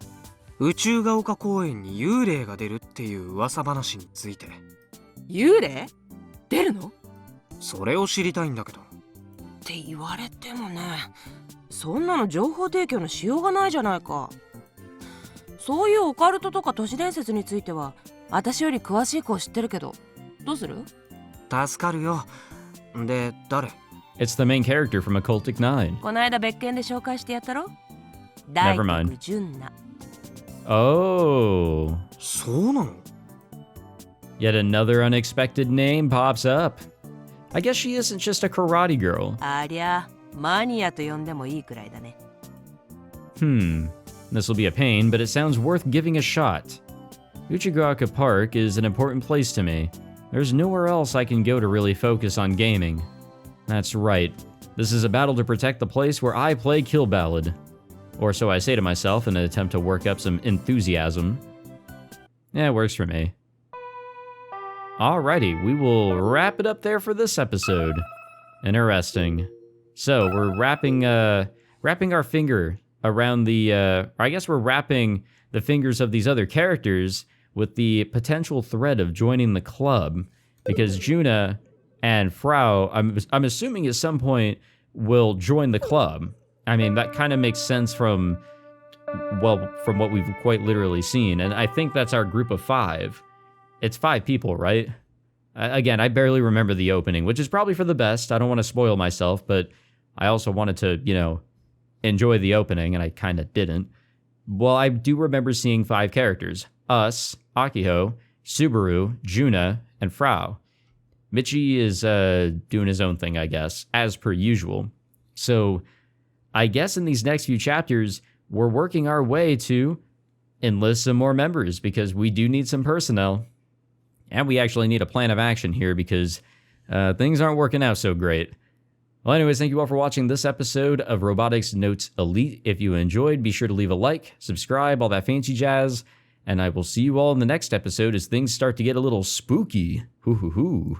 宇宙が丘公園に幽霊が出るっていう噂話について。幽霊？出るの？それを知りたいんだけど。って言われてもね、そんなの情報提供のしようがないじゃないか。そういうオカルトとか都市伝説については私より詳しい子を知ってるけど、どうする？助かるよ。で、誰？ It's the main character from Occultic 9. この間別件で紹介してやったろ？ Never mind. 大徳純奈。Oh. そうなの？ Yet another unexpected name pops up. I guess she isn't just a karate girl. ありゃ、マニアと呼んでもいいくらいだね。This will be a pain, but it sounds worth giving a shot. Uchigaka Park is an important place to me. There's nowhere else I can go to really focus on gaming. That's right. This is a battle to protect the place where I play Kill Ballad. Or so I say to myself in an attempt to work up some enthusiasm. Yeah, it works for me. Alrighty, we will wrap it up there for this episode. Interesting. So, we're wrapping our finger around the, or I guess we're wrapping the fingers of these other characters with the potential threat of joining the club, because Juna and Frau, I'm assuming at some point, will join the club. I mean, that kind of makes sense from what we've quite literally seen, and I think that's our group of 5. it's 5 people, right? Again, I barely remember the opening, which is probably for the best. I don't want to spoil myself, but I also wanted to, enjoy the opening, and I kind of didn't. Well, I do remember seeing 5 characters. Us, Akiho, Subaru, Juna, and Frau. Michi is doing his own thing, I guess, as per usual. So I guess in these next few chapters, we're working our way to enlist some more members because we do need some personnel. And we actually need a plan of action here because things aren't working out so great. Well, anyways, thank you all for watching this episode of Robotics Notes Elite. If you enjoyed, be sure to leave a like, subscribe, all that fancy jazz. And I will see you all in the next episode as things start to get a little spooky. Hoo hoo hoo.